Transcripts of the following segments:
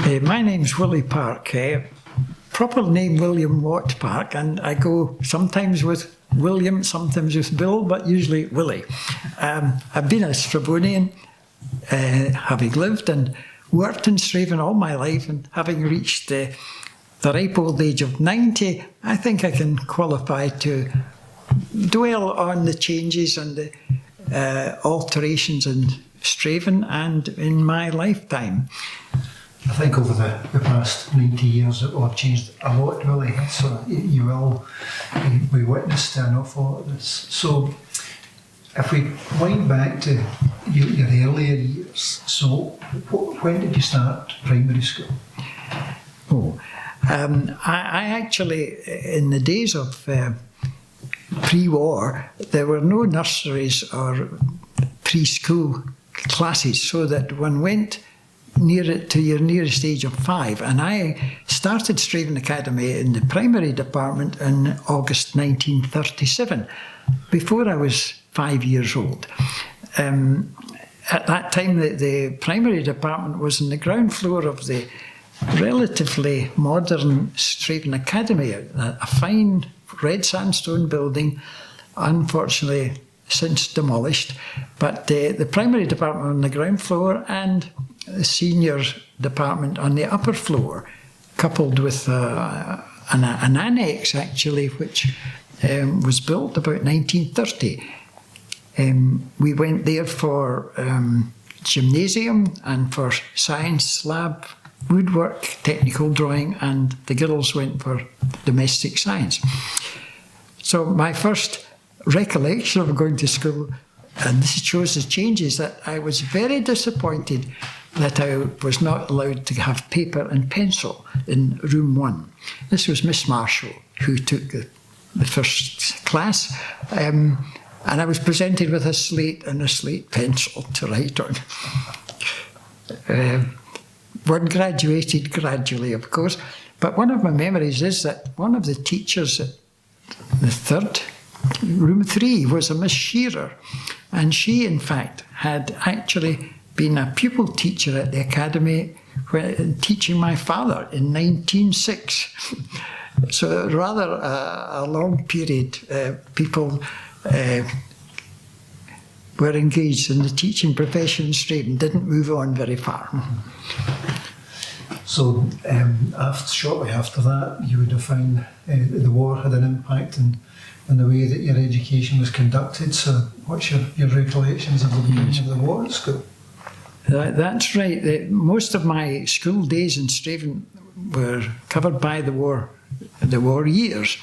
My name's Willie Park. Proper name William Watt Park, and I go sometimes with William, sometimes with Bill, but usually Willie. I've been a Stravonian, having lived and worked in Straven all my life, and having reached the ripe old age of 90, I think I can qualify to dwell on the changes and the alterations in Straven and in my lifetime. I think over the past 90 years it will have changed a lot, really. So we witnessed an awful lot of this. So if we wind back to your earlier years, so when did you start primary school? I actually, in the days of pre-war, there were no nurseries or preschool classes, so that one went near it to your nearest age of 5. And I started Straven Academy in the primary department in August 1937, before I was 5 years old. At that time, the primary department was on the ground floor of the relatively modern Straven Academy, a fine red sandstone building, unfortunately since demolished. But the primary department on the ground floor and the senior department on the upper floor, coupled with an annex actually, which was built about 1930. We went there for gymnasium and for science lab, woodwork, technical drawing, and the girls went for domestic science. So my first recollection of going to school, and this shows the changes, that I was very disappointed that I was not allowed to have paper and pencil in room 1. This was Miss Marshall, who took the first class, and I was presented with a slate and a slate pencil to write on. One graduated gradually, of course, but one of my memories is that one of the teachers at room 3 was a Miss Shearer, and she, in fact, had actually been a pupil teacher at the academy teaching my father in 1906. So rather a long period, people were engaged in the teaching profession in Straven, didn't move on very far. So shortly after that, you would have found the war had an impact in the way that your education was conducted. So what's your recollections of the beginning of the war at school? That's right. Most of my school days in Straven were covered by the war years.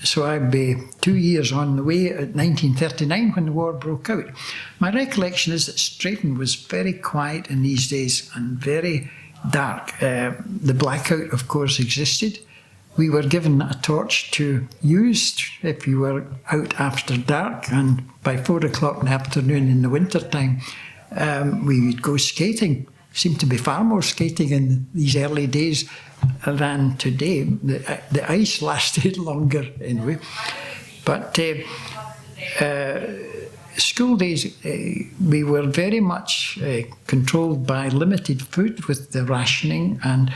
So I'd be 2 years on the way at 1939 when the war broke out. My recollection is that Straven was very quiet in these days and very dark. The blackout, of course, existed. We were given a torch to use if you were out after dark, and by 4 o'clock in the afternoon in the winter time, we would go skating. Seemed to be far more skating in these early days than today. The ice lasted longer anyway. But school days, we were very much controlled by limited food with the rationing, and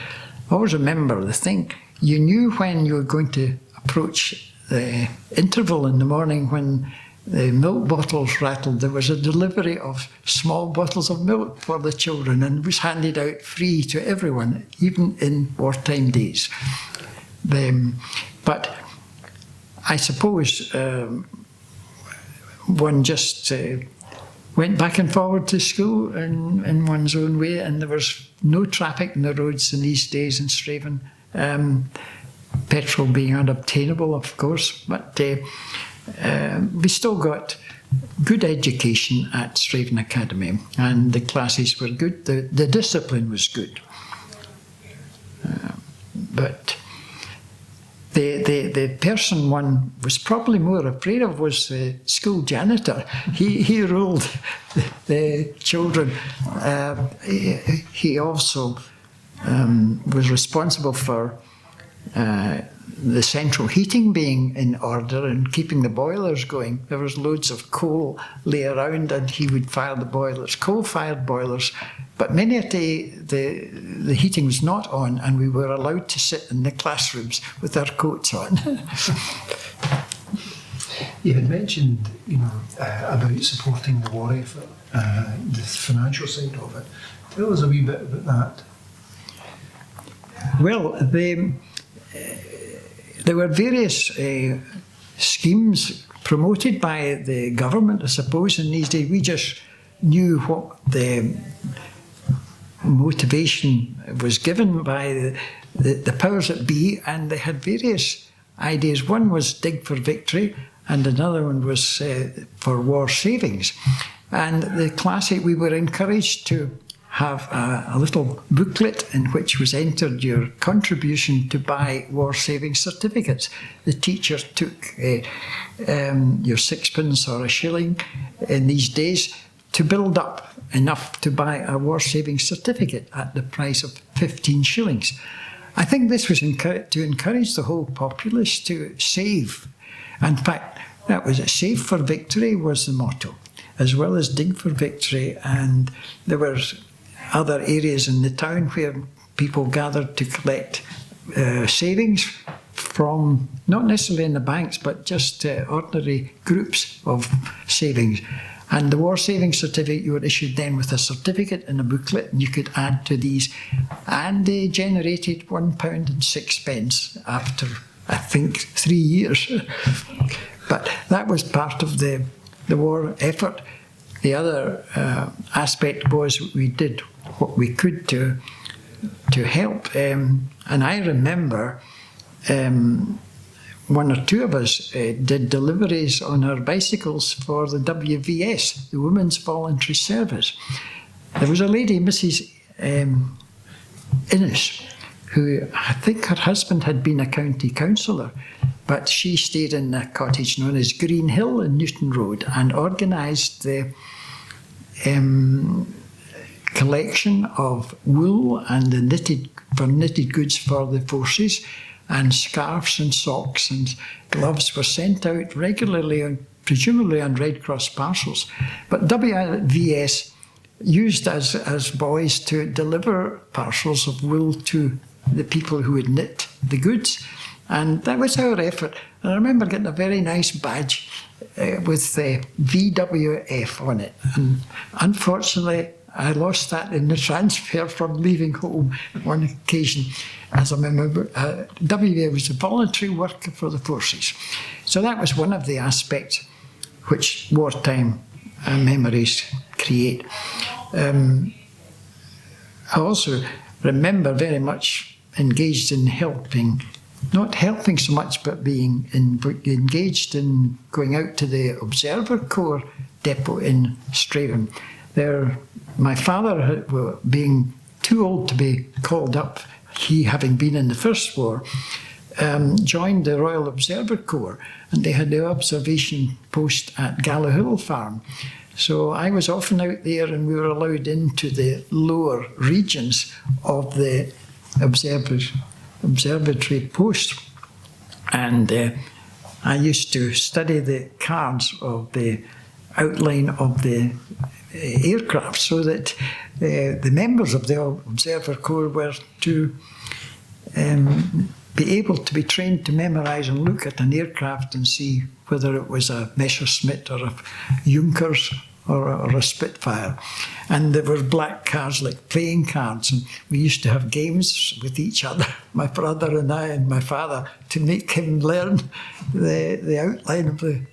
I always remember the thing, you knew when you were going to approach the interval in the morning when the milk bottles rattled. There was a delivery of small bottles of milk for the children, and it was handed out free to everyone, even in wartime days. But I suppose one just went back and forward to school in one's own way, and there was no traffic in the roads in these days in Straven. Petrol being unobtainable, of course, but we still got good education at Straven Academy, and the classes were good, the discipline was good. But the person one was probably more afraid of was the school janitor. He ruled the children. He also was responsible for the central heating being in order and keeping the boilers going. There was loads of coal lay around, and he would fire the boilers, coal-fired boilers. But many a day the heating was not on, and we were allowed to sit in the classrooms with our coats on. You had mentioned, about supporting the war effort, the financial side of it. Tell us a wee bit about that. Well, there were various schemes promoted by the government, I suppose, in these days. We just knew what the motivation was given by the powers that be, and they had various ideas. One was Dig for Victory, and another one was for war savings. And the classic, we were encouraged to have a little booklet in which was entered your contribution to buy war saving certificates. The teacher took your sixpence or a shilling in these days to build up enough to buy a war saving certificate at the price of 15 shillings. I think this was to encourage the whole populace to save. In fact, that was it. Save for Victory was the motto, as well as Dig for Victory. And there were other areas in the town where people gathered to collect savings from, not necessarily in the banks, but just ordinary groups of savings. And the war saving certificate, you were issued then with a certificate and a booklet, and you could add to these. And they generated £1.06 after, I think, 3 years. But that was part of the war effort. The other aspect was we did what we could to help. And I remember one or two of us did deliveries on our bicycles for the WVS, the Women's Voluntary Service. There was a lady, Mrs. Innes, who I think her husband had been a county councillor, but she stayed in a cottage known as Green Hill in Newton Road and organised the collection of wool and the knitted goods for the forces, and scarves and socks and gloves were sent out regularly, presumably on Red Cross parcels. But WVS used us as boys to deliver parcels of wool to the people who would knit the goods. And that was our effort. And I remember getting a very nice badge with the VWF on it. And unfortunately, I lost that in the transfer from leaving home on one occasion. As I remember, WVF was a voluntary worker for the forces. So that was one of the aspects which wartime memories create. I also remember very much engaged in helping, not helping so much, but being engaged in going out to the Observer Corps depot in Straven. There, my father, being too old to be called up, he having been in the First War, joined the Royal Observer Corps, and they had the observation post at Gallowhill Farm. So I was often out there, and we were allowed into the lower regions of the observatory post. And I used to study the cards of the outline of the aircraft, so that the members of the Observer Corps were to be able to be trained to memorise and look at an aircraft and see whether it was a Messerschmitt or a Junkers or a Spitfire. And there were black cards like playing cards, and we used to have games with each other, my brother and I and my father, to make him learn the outline of the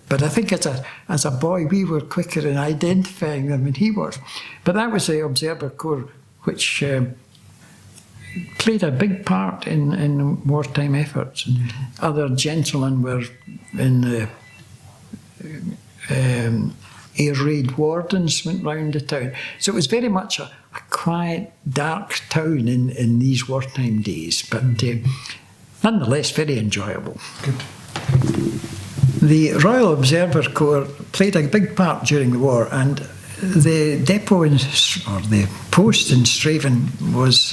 but I think as a boy we were quicker in identifying them than he was. But that was the Observer Corps, which played a big part in wartime efforts. And other gentlemen were in the air raid wardens, went round the town. So it was very much a quiet, dark town in these wartime days, but nonetheless very enjoyable. Good. The Royal Observer Corps played a big part during the war, and the depot or the post in Straven was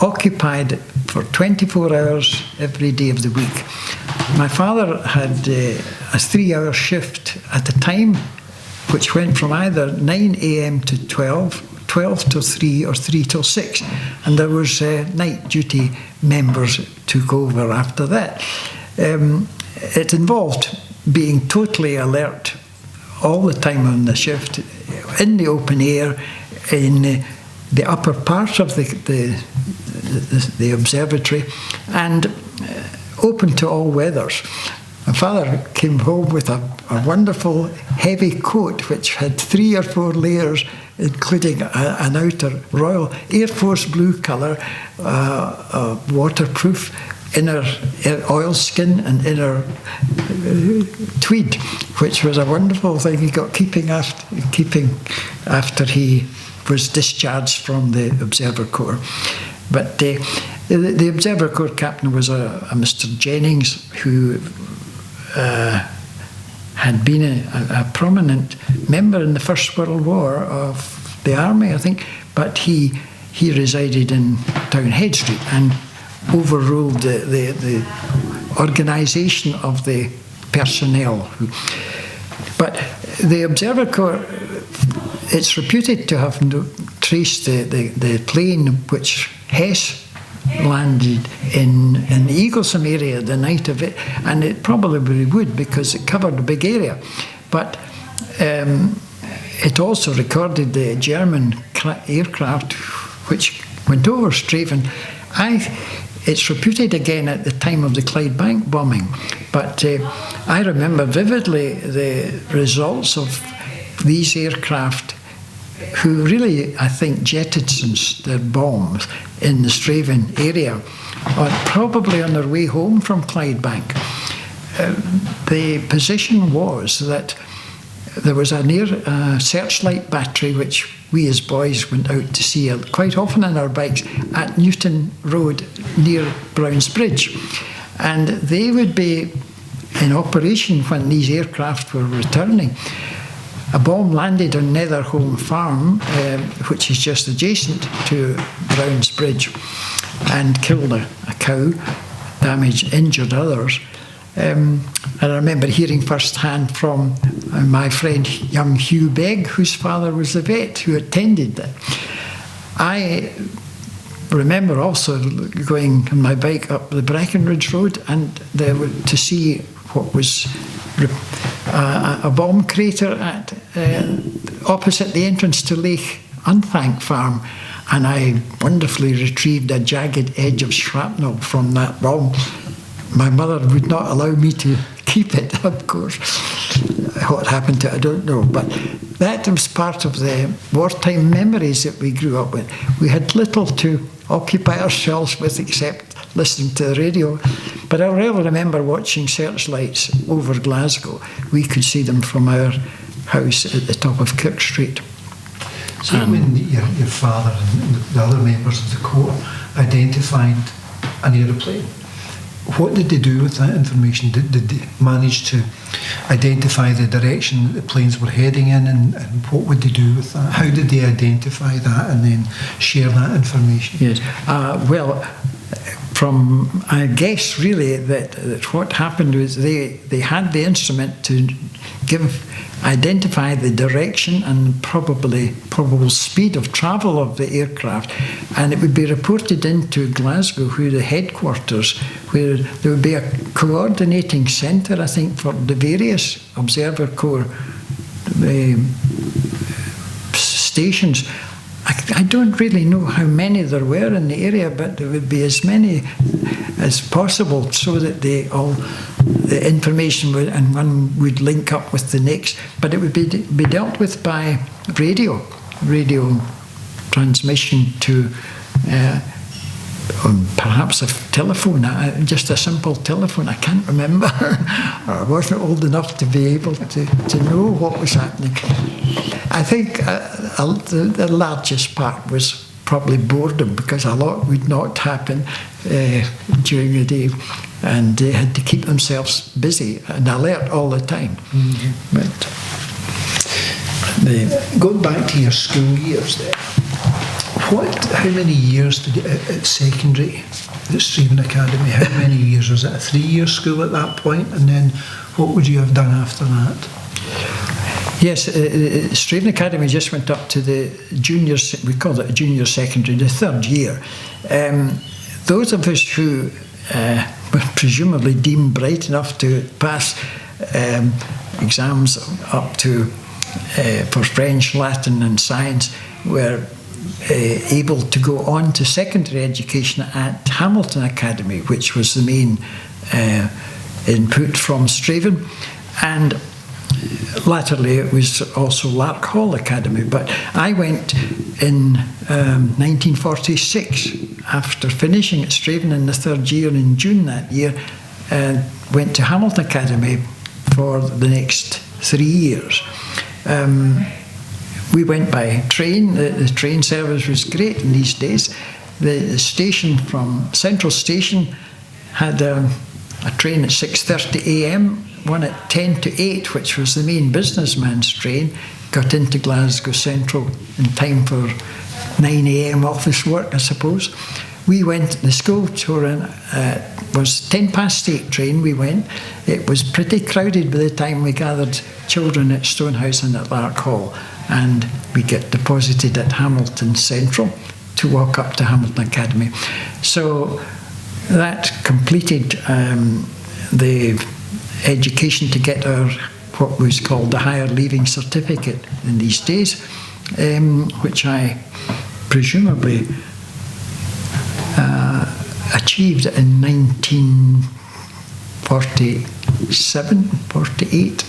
occupied for 24 hours every day of the week. My father had a 3-hour shift at a time, which went from either 9 a.m. to 12, 12 till 3 or 3 till 6. And there was night duty members took over after that. It involved being totally alert all the time on the shift, in the open air, in the upper part of the observatory, and open to all weathers. My father came home with a wonderful heavy coat which had 3 or 4 layers, including an outer Royal Air Force blue colour, waterproof, inner oilskin and inner tweed, which was a wonderful thing he got keeping after he was discharged from the Observer Corps. But the Observer Corps captain was a Mr. Jennings, who had been a prominent member in the First World War of the Army, I think, but he resided in Townhead Street and overruled the organisation of the personnel. But the Observer Corps, it's reputed to have traced the plane which Hess landed in the Eaglesham area the night of it, and it probably would because it covered a big area. But it also recorded the German aircraft which went over Straven. It's reputed again at the time of the Clydebank bombing, but I remember vividly the results of these aircraft, who really, I think, jettisoned their bombs in the Straven area, probably on their way home from Clydebank. The position was that there was a searchlight battery which we as boys went out to see quite often on our bikes at Newton Road near Brown's Bridge. And they would be in operation when these aircraft were returning. A bomb landed on Netherholme Farm, which is just adjacent to Brown's Bridge, and killed a cow, injured others. And I remember hearing firsthand from my friend young Hugh Begg, whose father was a vet who attended that. I remember also going on my bike up the Breckenridge Road and to see what was a bomb crater at opposite the entrance to Lake Unthank Farm, and I wonderfully retrieved a jagged edge of shrapnel from that bomb. My mother would not allow me to keep it, of course. What happened to it, I don't know. But that was part of the wartime memories that we grew up with. We had little to occupy ourselves with except listening to the radio. But I really remember watching searchlights over Glasgow. We could see them from our house at the top of Kirk Street. So when your father and the other members of the Corps identified an aeroplane, what did they do with that information? Did they manage to identify the direction that the planes were heading in, and what would they do with that? How did they identify that and then share that information? Yes, I guess really that what happened was they had the instrument to identify the direction and probable speed of travel of the aircraft, and it would be reported into Glasgow, where the headquarters, where there would be a coordinating centre, I think, for the various Observer Corps stations. I don't really know how many there were in the area, but there would be as many as possible so that the information and one would link up with the next. But it would be dealt with by radio transmission to perhaps a telephone, just a simple telephone. I can't remember. I wasn't old enough to be able to know what was happening. I think the largest part was probably boredom, because a lot would not happen during the day, and they had to keep themselves busy and alert all the time. Mm-hmm. But going back to your school years there, How many years did you, at secondary, at Straven Academy, how many years? Was it a 3-year school at that point? And then what would you have done after that? Yes, Straven Academy just went up to the junior, we called it a junior secondary, the 3rd year. Those of us who were presumably deemed bright enough to pass exams up to for French, Latin and Science were able to go on to secondary education at Hamilton Academy, which was the main input from Straven, and latterly it was also Lark Hall Academy. But I went in 1946, after finishing at Straven in the 3rd year in June that year, went to Hamilton Academy for the next 3 years. We went by train. The train service was great in these days. The station from Central Station had a train at 6:30 a.m, one at 10 to 8, which was the main businessman's train, got into Glasgow Central in time for 9 a.m. office work, I suppose. We went, the school tour was 8:10 train we went. It was pretty crowded by the time we gathered children at Stonehouse and at Lark Hall, and we get deposited at Hamilton Central to walk up to Hamilton Academy. So that completed the education to get our, what was called the higher leaving certificate in these days, which I presumably achieved in 1947, 48.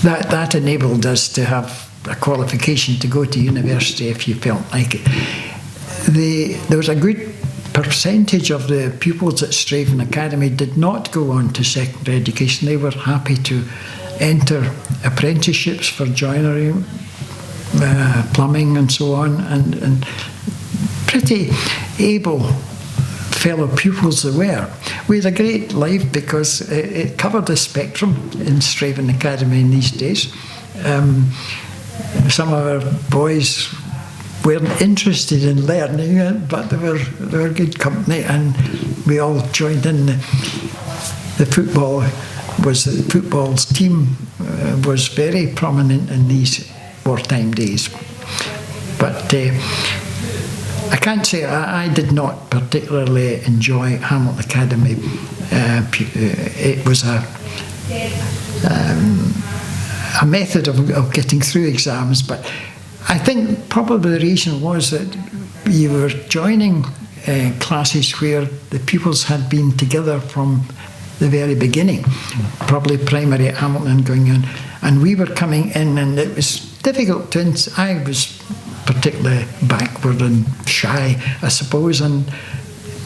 That enabled us to have a qualification to go to university if you felt like it. There was a good percentage of the pupils at Straven Academy did not go on to secondary education. They were happy to enter apprenticeships for joinery, plumbing and so on, and pretty able fellow pupils there were. We had a great life because it covered the spectrum in Straven Academy in these days. Some of our boys weren't interested in learning it, but they were good company, and we all joined in. The football's team was very prominent in these wartime days. But I can't say I did not particularly enjoy Hamilton Academy. It was a method of getting through exams, but I think probably the reason was that you were joining classes where the pupils had been together from the very beginning, probably primary at Hamilton going on, and we were coming in, and it was difficult to. I was particularly backward and shy, I suppose, and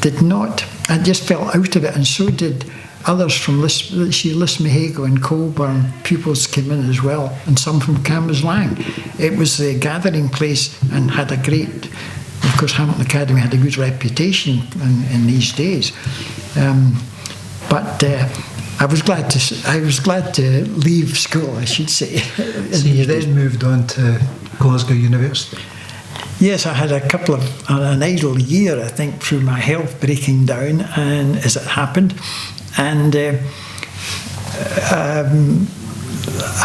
did not. I just fell out of it, and so did others from Lismahago and Colburn. Pupils came in as well, and some from Cambuslang. It was the gathering place and had a great. Of course, Hamilton Academy had a good reputation in these days, but I was glad to leave school, I should say. So you then moved on to Glasgow University. Yes, I had an idle year, I think, through my health breaking down, and as it happened, and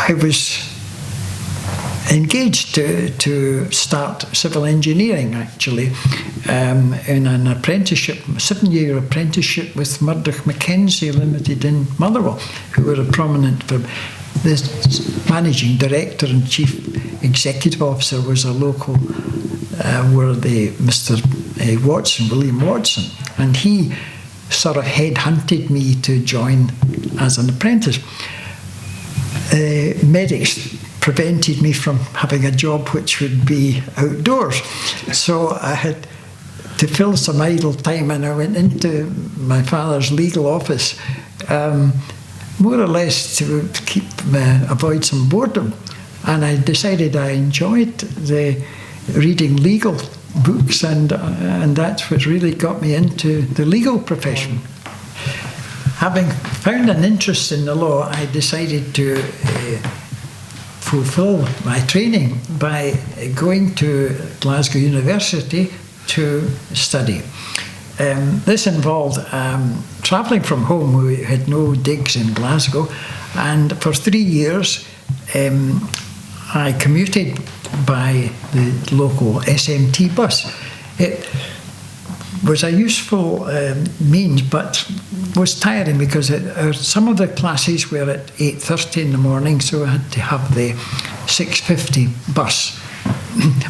I was engaged to start civil engineering, actually, in an apprenticeship, a 7-year apprenticeship with Murdoch Mackenzie Limited in Motherwell, who were a prominent firm. The managing director and chief executive officer was a local, Mr. Watson, William Watson, and he sort of headhunted me to join as an apprentice. Medics prevented me from having a job which would be outdoors, so I had to fill some idle time, and I went into my father's legal office, more or less to avoid some boredom, and I decided I enjoyed reading legal books, and that's what really got me into the legal profession. Having found an interest in the law, I decided to fulfil my training by going to Glasgow University to study. This involved travelling from home. We had no digs in Glasgow, and for 3 years I commuted by the local SMT bus. It was a useful means, but was tiring because some of the classes were at 8:30 in the morning, so I had to have the 6:50 bus.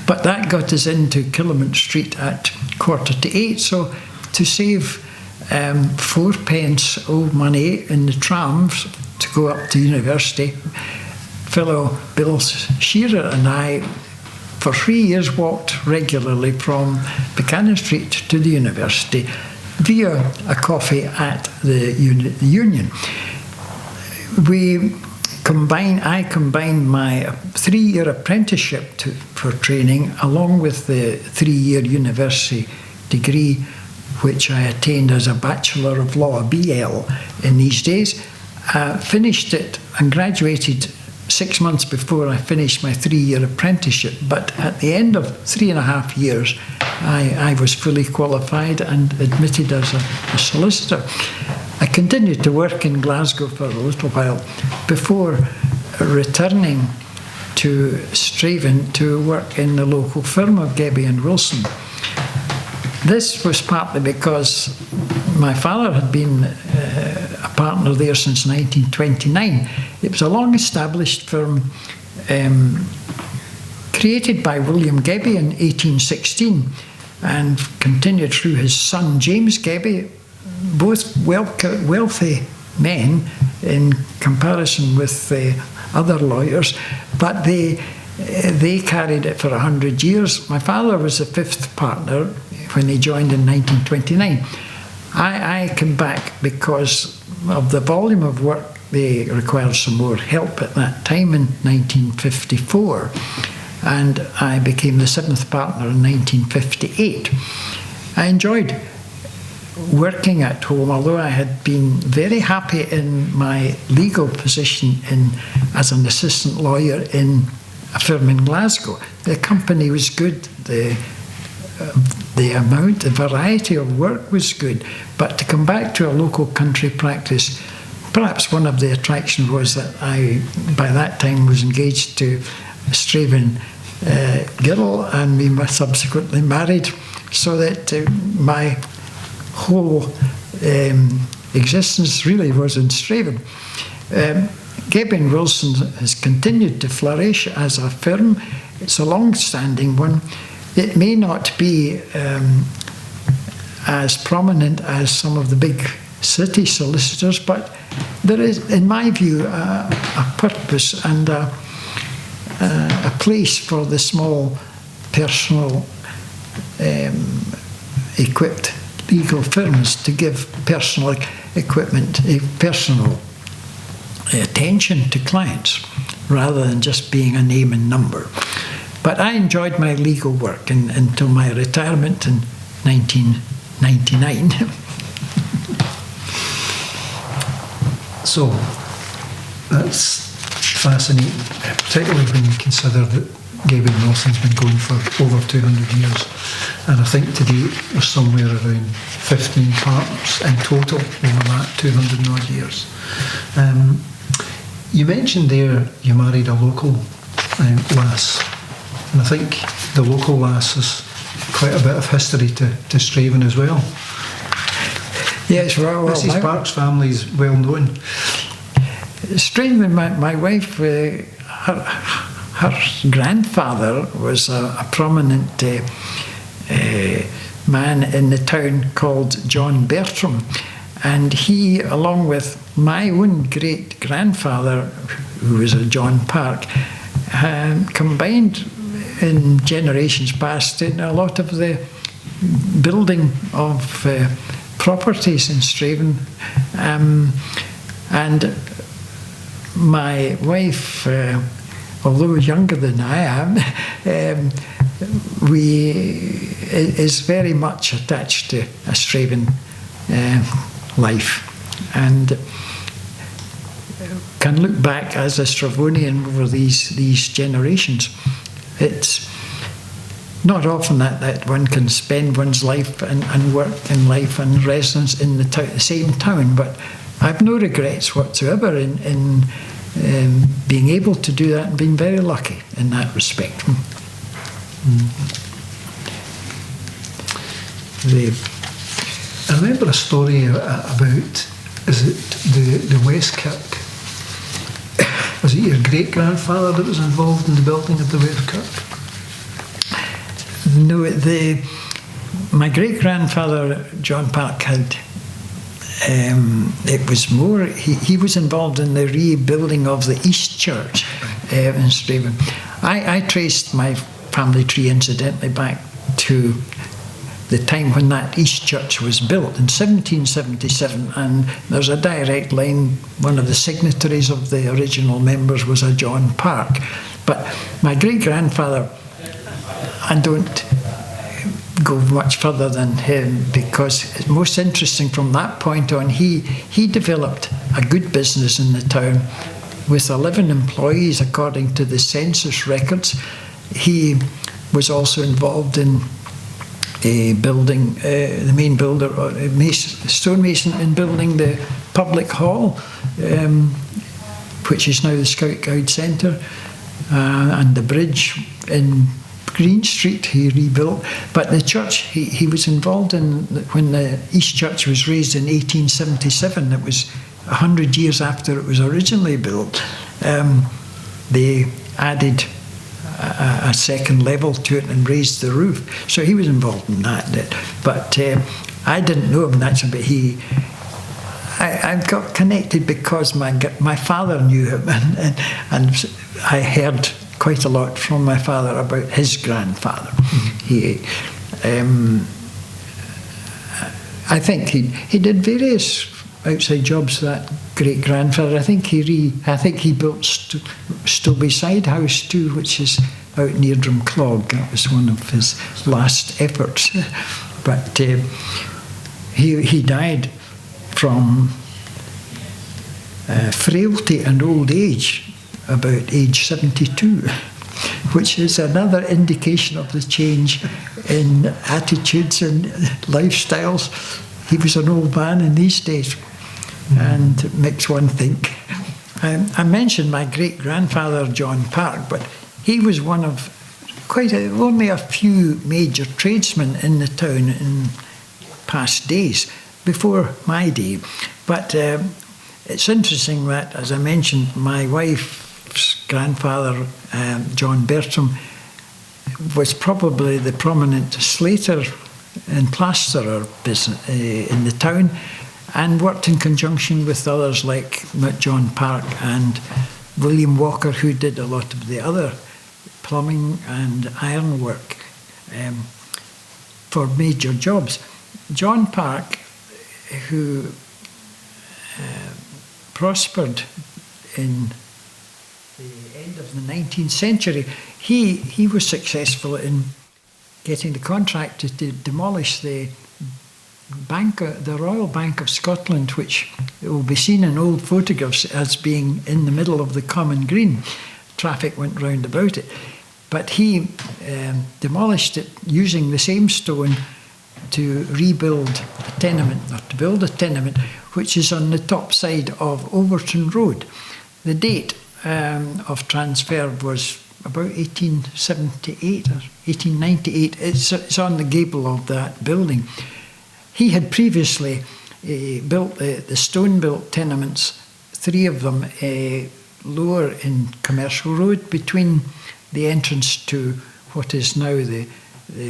But that got us into Killamont Street at 7:45, so to save 4p old money in the trams to go up to university, fellow Bill Shearer and I, for 3 years, walked regularly from Buchanan Street to the university via a coffee at the Union. I combined my 3-year apprenticeship for training along with the 3-year university degree, which I attained as a Bachelor of Law, a BL in these days. Finished it and graduated 6 months before I finished my 3-year apprenticeship, but at the end of 3.5 years I was fully qualified and admitted as a solicitor. I continued to work in Glasgow for a little while before returning to Straven to work in the local firm of Gebbie and Wilson. This was partly because my father had been a partner there since 1929. It was a long-established firm created by William Gebbie in 1816 and continued through his son James Gebbie, both wealthy men in comparison with other lawyers, but they carried it for 100 years. My father was the 5th partner when he joined in 1929. I came back because of the volume of work. They required some more help at that time in 1954, and I became the 7th partner in 1958. I enjoyed working at home, although I had been very happy in my legal position as an assistant lawyer in a firm in Glasgow. The company was good, the variety of work was good, but to come back to a local country practice, perhaps one of the attractions was that I, by that time, was engaged to Straven Gill, and we were subsequently married, so that my whole existence really was in Straven. Gebbie and Wilson has continued to flourish as a firm. It's a long-standing one. It may not be as prominent as some of the big city solicitors, but there is, in my view, a purpose and a place for the small, personal, equipped legal firms to give personal equipment, personal attention to clients, rather than just being a name and number. But I enjoyed my legal work until my retirement in 1999. So that's fascinating, particularly when you consider that Gebbie and Wilson's been going for over 200 years. And I think today we're somewhere around 15 partners in total over that 200 and odd years. You mentioned there you married a local lass, and I think the local lass has quite a bit of history to Straven as well. Yes, well, Mrs. Park's family is well known. Strangely, my wife, her grandfather was a prominent man in the town called John Bertram, and he, along with my own great-grandfather, who was a John Park, combined in generations past in a lot of the building of properties in Straven. And my wife, although younger than I am, is very much attached to a Straven life. And can look back as a Stravonian over these generations. It's not often that one can spend one's life and work in life and residence in the same town, but I've no regrets whatsoever in being able to do that and being very lucky in that respect. I remember a story about, is it the West Kirk? Was it your great-grandfather that was involved in the building of the West Kirk? No, my great-grandfather, John Park, had, it was more, he was involved in the rebuilding of the East Church in Straven. I traced my family tree, incidentally, back to the time when that East Church was built in 1777, and there's a direct line. One of the signatories of the original members was a John Park. But my great-grandfather, I don't go much further than him, because it's most interesting from that point on. He developed a good business in the town with 11 employees according to the census records. He was also involved in building, the main builder, stonemason, in building the public hall, which is now the Scout Guide Centre, and the bridge in Green Street he rebuilt. But the church he was involved in, when the East Church was raised in 1877, it was 100 years after it was originally built. They added a second level to it and raised the roof. So he was involved in that. But I didn't know him naturally, but I got connected because my father knew him, and I heard quite a lot from my father about his grandfather. I think he did various outside jobs, that great grandfather. I think he built Stobyside House too, which is out near Drumclog. That was one of his last efforts. But he died from frailty and old age, about age 72, which is another indication of the change in attitudes and lifestyles. He was an old man in these days, and it makes one think. I mentioned my great-grandfather, John Park, but he was one of only a few major tradesmen in the town in past days, before my day. But it's interesting that, as I mentioned, my wife's grandfather, John Bertram, was probably the prominent slater and plasterer business in the town, and worked in conjunction with others like John Park and William Walker, who did a lot of the other plumbing and iron work for major jobs. John Park, who prospered in the end of the 19th century, he was successful in getting the contractor to demolish the Royal Bank of Scotland, which will be seen in old photographs as being in the middle of the common green. Traffic went round about it. But he demolished it using the same stone to rebuild a tenement, or to build a tenement, which is on the top side of Overton Road. The date of transfer was about 1878 or 1898. It's on the gable of that building. He had previously built the stone-built tenements, 3 of them lower in Commercial Road, between the entrance to what is now the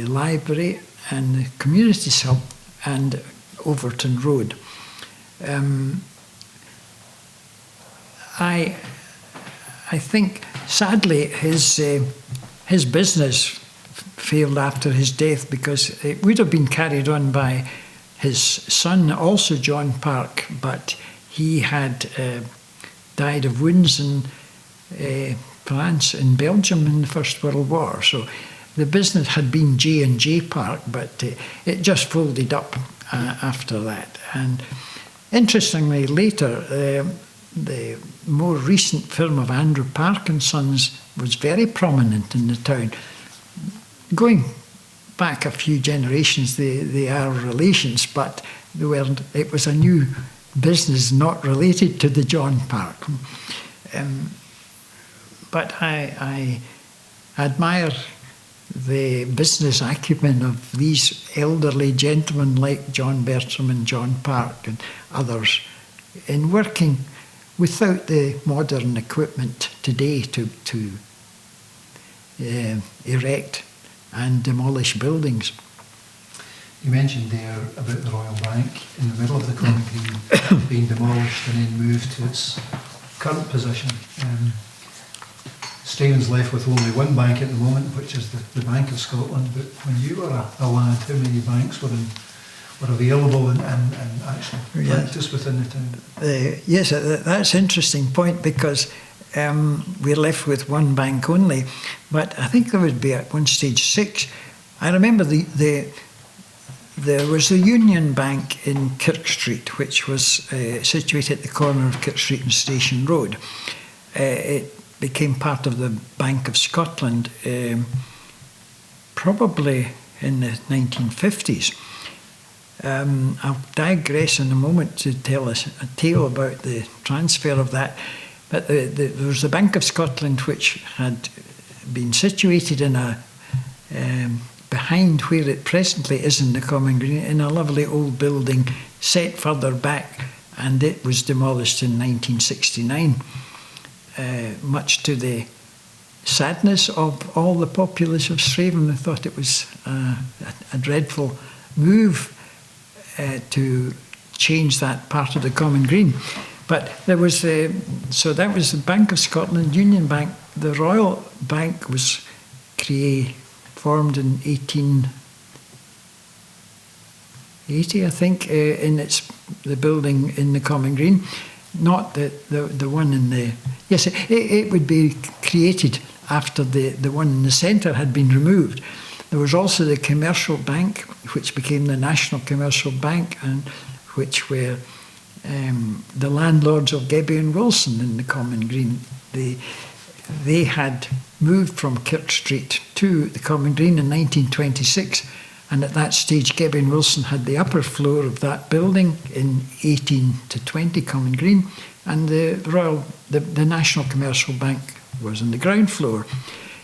library and the community hub, and Overton Road. I think, sadly, his business failed after his death, because it would have been carried on by his son, also John Park, but he had died of wounds in France and Belgium in the First World War. So the business had been J&J Park, but it just folded up after that. And interestingly, later, the more recent firm of Andrew Park and Sons was very prominent in the town. Going back a few generations, they are relations, but it was a new business not related to the John Park. But I admire the business acumen of these elderly gentlemen like John Bertram and John Park and others in working without the modern equipment today to erect and demolish buildings. You mentioned there about the Royal Bank in the middle of the Common Green being demolished and then moved to its current position. Straven's left with only one bank at the moment, which is the Bank of Scotland. But when you were a lad, how many banks were available and actually practice within the town? Yes, that's an interesting point, because we're left with one bank only. But I think there would be at one stage 6. I remember there was a Union Bank in Kirk Street, which was situated at the corner of Kirk Street and Station Road. It became part of the Bank of Scotland probably in the 1950s. I'll digress in a moment to tell us a tale about the transfer of that. But there was the Bank of Scotland, which had been situated in a behind where it presently is in the Common Green, in a lovely old building set further back, and it was demolished in 1969, much to the sadness of all the populace of Straven. I thought it was a dreadful move to change that part of the Common Green. But there was so that was the Bank of Scotland, Union Bank. The Royal Bank was formed in 1880, I think, in the building in the Common Green. Not the one in the... Yes, it would be created after the one in the centre had been removed. There was also the Commercial Bank, which became the National Commercial Bank, and which were the landlords of Gebby and Wilson in the Common Green. They had moved from Kirk Street to the Common Green in 1926, and at that stage Gebby and Wilson had the upper floor of that building in 18 to 20 Common Green, and the National Commercial Bank was on the ground floor.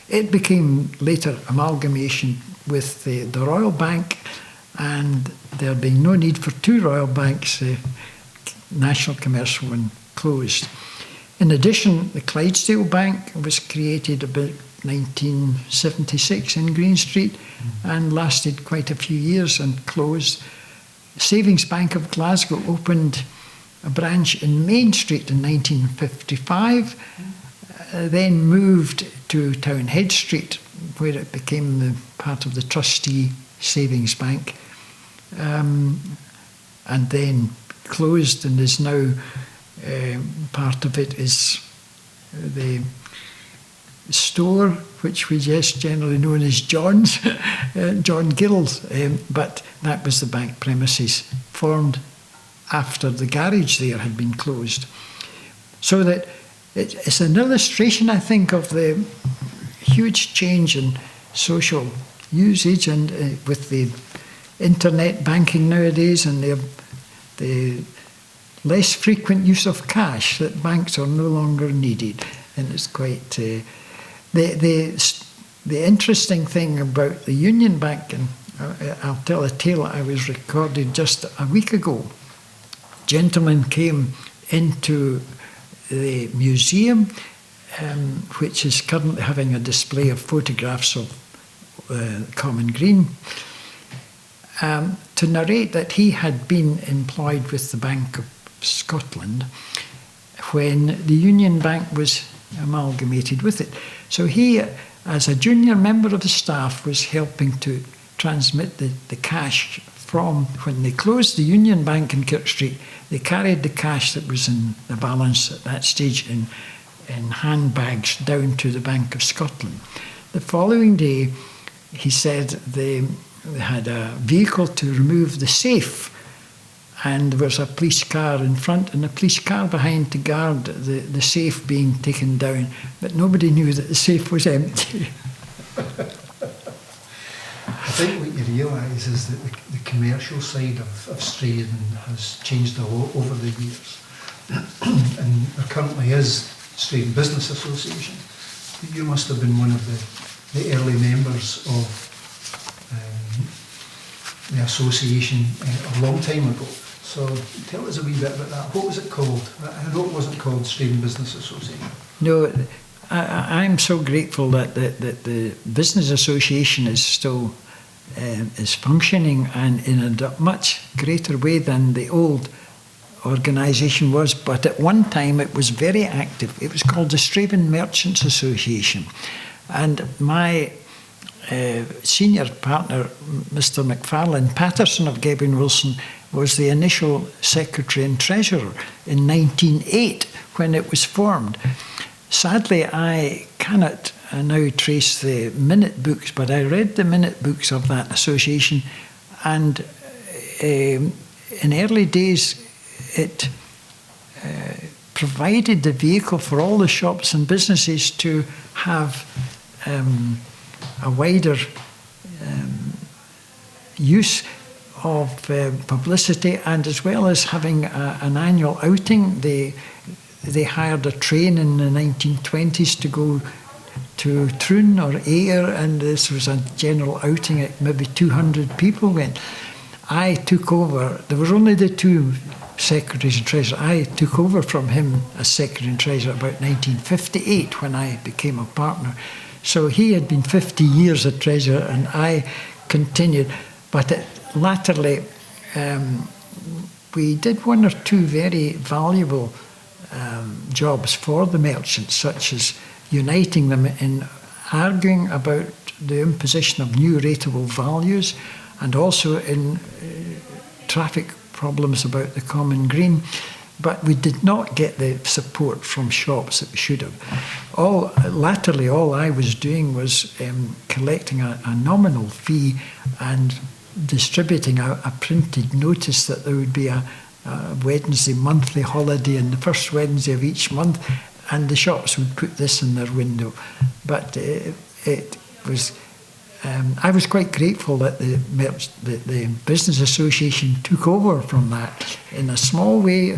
It became later amalgamation with the Royal Bank, and there being no need for two Royal Banks, the National Commercial one closed. In addition, the Clydesdale Bank was created about 1976 in Green Street and lasted quite a few years and closed. Savings Bank of Glasgow opened a branch in Main Street in 1955, then moved to Townhead Street, where it became the part of the Trustee Savings Bank, and then closed, and is now part of it is the store, which we just generally known as John's, John Gill's, but that was the bank premises formed after the garage there had been closed. So that it's an illustration, I think, of the huge change in social usage, and with the internet banking nowadays and the less frequent use of cash, that banks are no longer needed. And it's quite... The interesting thing about the Union Bank, and I'll tell a tale I was recorded just a week ago. A gentleman came into the museum, which is currently having a display of photographs of Common Green, to narrate that he had been employed with the Bank of Scotland when the Union Bank was amalgamated with it. So he, as a junior member of the staff, was helping to transmit the cash from when they closed the Union Bank in Kirk Street. They carried the cash that was in the balance at that stage in handbags down to the Bank of Scotland. The following day, he said they had a vehicle to remove the safe, and there was a police car in front and a police car behind to guard the safe being taken down, but nobody knew that the safe was empty. I think what you realise is that the commercial side of Straven has changed a lot over the years. And there currently is Straven Business Association. You must have been one of the early members of the association a long time ago. So tell us a wee bit about that. What was it called? I know it wasn't called Straven Business Association. No, I'm so grateful that the Business Association is still is functioning and in a much greater way than the old organisation was. But at one time it was very active. It was called the Straven Merchants Association. And my senior partner, Mr. McFarlane Patterson of Gebben Wilson, was the initial secretary and treasurer in 1908 when it was formed. Sadly, I cannot now trace the minute books, but I read the minute books of that association, and in early days it provided the vehicle for all the shops and businesses to have a wider use of publicity, and as well as having an annual outing. They hired a train in the 1920s to go to Troon or Ayr, and this was a general outing at maybe 200 people went. I took over. There were only the two secretaries and treasurers. I took over from him as secretary and treasurer about 1958 when I became a partner. So he had been 50 years a treasurer and I continued. But latterly, we did one or two very valuable jobs for the merchants, such as uniting them in arguing about the imposition of new rateable values, and also in traffic problems about the common green. But we did not get the support from shops that we should have. Latterly, all I was doing was collecting a nominal fee and distributing a printed notice that there would be a Wednesday monthly holiday on the first Wednesday of each month, and the shops would put this in their window. But it was. I was quite grateful that the Business Association took over from that in a small way.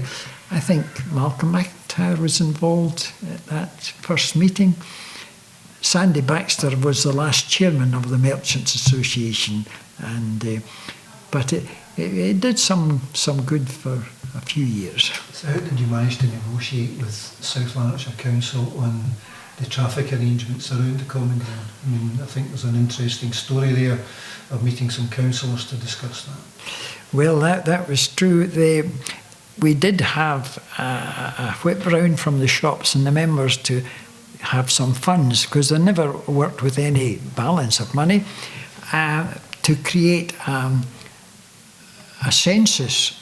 I think Malcolm McIntyre was involved at that first meeting. Sandy Baxter was the last chairman of the Merchants Association, and but it did some good for a few years. So how did you manage to negotiate with South Lanarkshire Council on the traffic arrangements around the common ground? I mean, I think there's an interesting story there of meeting some councillors to discuss that. Well, that was true. We did have a whip round from the shops and the members to have some funds, because they never worked with any balance of money, to create a census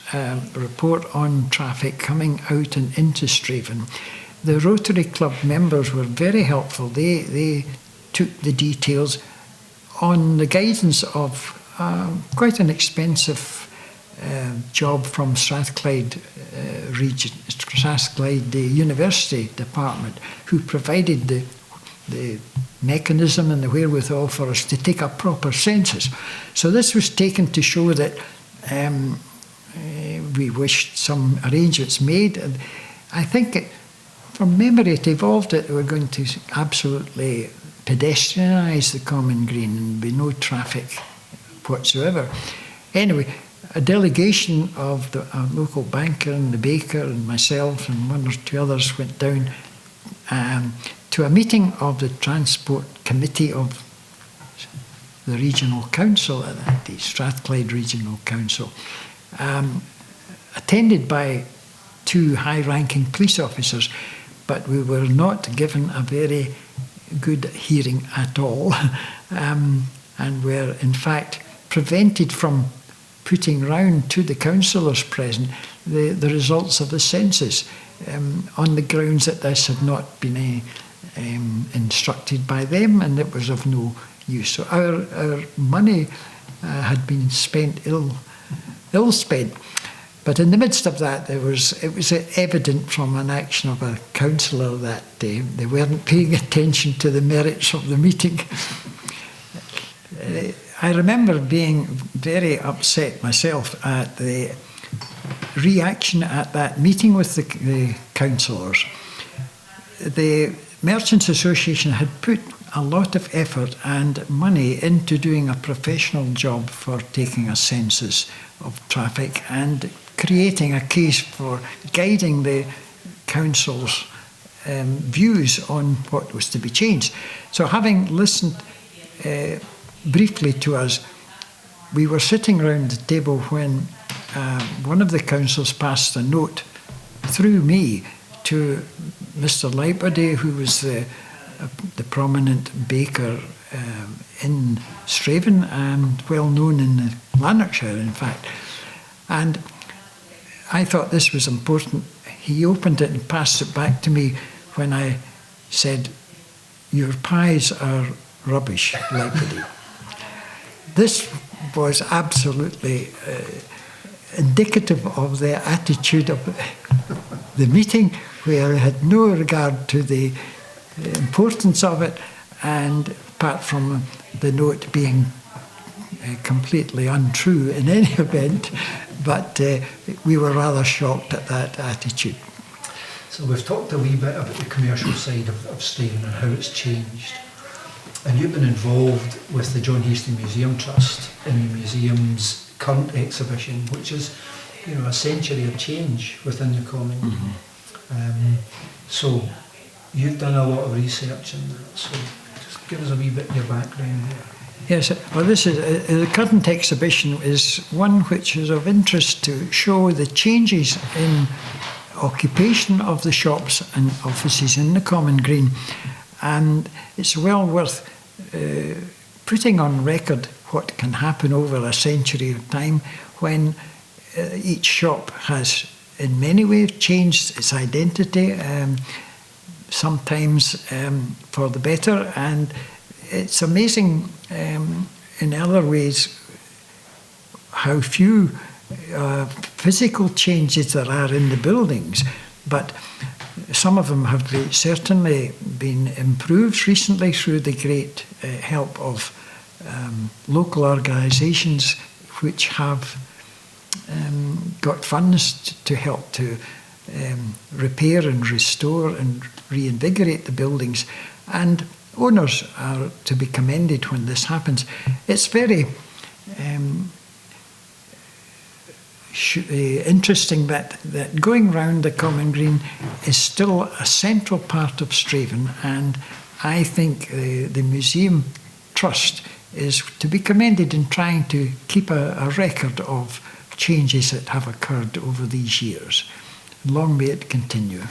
report on traffic coming out and into Straven. The Rotary Club members were very helpful. They took the details on the guidance of quite an expensive job from Strathclyde region, Strathclyde University Department, who provided the mechanism and the wherewithal for us to take a proper census. So this was taken to show that we wished some arrangements made. And I think from memory it evolved that we were going to absolutely pedestrianise the common green and be no traffic whatsoever. Anyway, a delegation of the local banker and the baker and myself and one or two others went down to a meeting of the Transport Committee of the Regional Council, the Strathclyde Regional Council, attended by two high-ranking police officers, but we were not given a very good hearing at all, and were in fact prevented from putting round to the councillors present the results of the census, on the grounds that this had not been instructed by them and it was of no use. So our money had been spent ill spent. But in the midst of that, it was evident from an action of a councillor that they weren't paying attention to the merits of the meeting. I remember being very upset myself at the reaction at that meeting with the councillors. The Merchants Association had put a lot of effort and money into doing a professional job for taking a census of traffic and creating a case for guiding the council's views on what was to be changed. So having listened briefly to us, we were sitting around the table when one of the councillors passed a note through me to Mr. Lightbody, who was the prominent baker in Straven and well known in Lanarkshire, in fact. And I thought this was important. He opened it and passed it back to me when I said, "Your pies are rubbish, Lightbody." This was absolutely indicative of the attitude of the meeting, where I had no regard to the importance of it, and apart from the note being completely untrue in any event, but we were rather shocked at that attitude. So we've talked a wee bit about the commercial side of Straven and how it's changed. And you've been involved with the John Hastings Museum Trust in the museum's current exhibition, which is, a century of change within the common. Mm-hmm. So you've done a lot of research in that. So just give us a wee bit of your background there. Yes, well, this is the current exhibition is one which is of interest to show the changes in occupation of the shops and offices in the Common Green, and it's well worth putting on record what can happen over a century of time when each shop has in many ways changed its identity, sometimes for the better, and it's amazing in other ways how few physical changes there are in the buildings, but some of them have certainly been improved recently through the great help of local organisations which have got funds to help to repair and restore and reinvigorate the buildings, and owners are to be commended when this happens. It's very interesting that going round the Common Green is still a central part of Straven, and I think the Museum Trust is to be commended in trying to keep a record of changes that have occurred over these years. Long may it continue.